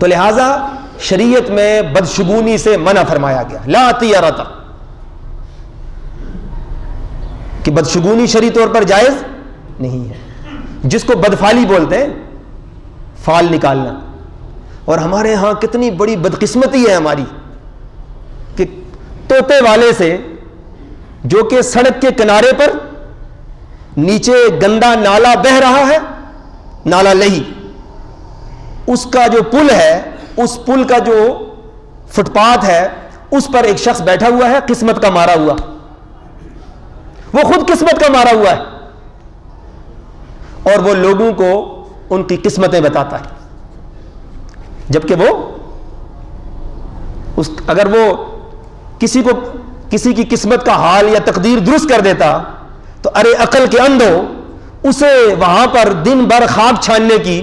تو لہٰذا شریعت میں بدشگونی سے منع فرمایا گیا، لا طیرۃ، کہ بدشگونی شرعی طور پر جائز نہیں ہے، جس کو بدفالی بولتے ہیں، فال نکالنا. اور ہمارے ہاں کتنی بڑی بدقسمتی ہے ہماری کہ طوطے والے سے جو کہ سڑک کے کنارے پر نیچے گندا نالا بہہ رہا ہے، نالا لہی، اس کا جو پل ہے، اس پل کا جو فٹ پاتھ ہے، اس پر ایک شخص بیٹھا ہوا ہے قسمت کا مارا ہوا، وہ خود قسمت کا مارا ہوا ہے، اور وہ لوگوں کو ان کی قسمتیں بتاتا ہے. جبکہ وہ اگر وہ کسی کی قسمت کا حال یا تقدیر درست کر دیتا تو ارے عقل کے اندھو، اسے وہاں پر دن بھر خاک چھاننے کی،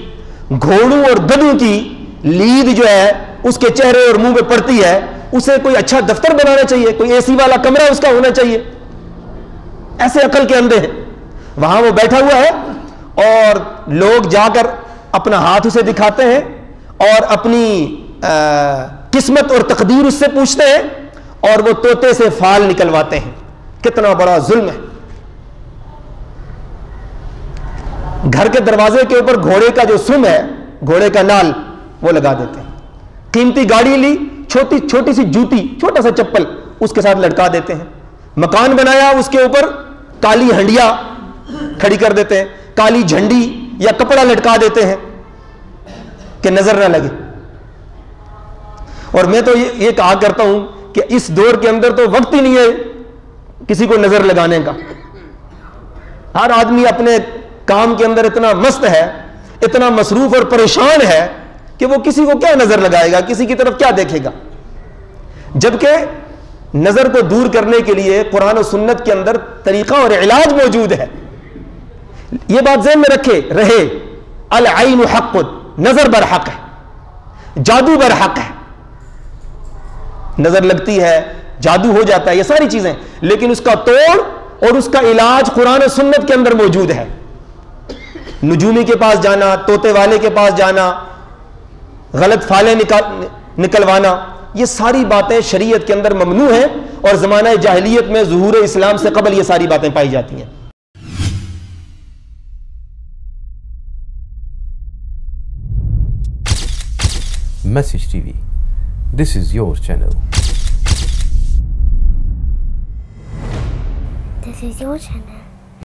گھوڑوں اور گدھوں کی لید جو ہے اس کے چہرے اور منہ پہ پڑتی ہے، اسے کوئی اچھا دفتر بنانا چاہیے، کوئی اے سی والا کمرہ اس کا ہونا چاہیے. ایسے عقل کے اندھے ہیں. وہاں وہ بیٹھا ہوا ہے اور لوگ جا کر اپنا ہاتھ اسے دکھاتے ہیں اور اپنی قسمت اور تقدیر اس سے پوچھتے ہیں، اور وہ طوطے سے فال نکلواتے ہیں. کتنا بڑا ظلم ہے. گھر کے دروازے کے اوپر گھوڑے کا جو سم ہے، گھوڑے کا نال، وہ لگا دیتے ہیں. قیمتی گاڑی لی، چھوٹی سی جوتی، چھوٹا سا چپل اس کے ساتھ لٹکا دیتے ہیں. مکان بنایا، اس کے اوپر کالی ہنڈیا کھڑی کر دیتے ہیں، کالی جھنڈی یا کپڑا لٹکا دیتے ہیں کہ نظر نہ لگے. اور میں تو یہ کہا کرتا ہوں کہ اس دور کے اندر تو وقت ہی نہیں ہے کسی کو نظر لگانے کا. ہر آدمی اپنے کام کے اندر اتنا مست ہے، اتنا مصروف اور پریشان ہے کہ وہ کسی کو کیا نظر لگائے گا، کسی کی طرف کیا دیکھے گا. جبکہ نظر کو دور کرنے کے لیے قرآن و سنت کے اندر طریقہ اور علاج موجود ہے. یہ بات ذہن میں رہے، العین حق، نظر برحق ہے، جادو برحق ہے. نظر لگتی ہے، جادو ہو جاتا ہے، یہ ساری چیزیں، لیکن اس کا توڑ اور اس کا علاج قرآن و سنت کے اندر موجود ہے. نجومی کے پاس جانا، طوطے والے کے پاس جانا، غلط فالیں نکلوانا، یہ ساری باتیں شریعت کے اندر ممنوع ہیں، اور زمانہ جاہلیت میں ظہور اسلام سے قبل یہ ساری باتیں پائی جاتی ہیں. Message TV. This is your channel. This is your channel.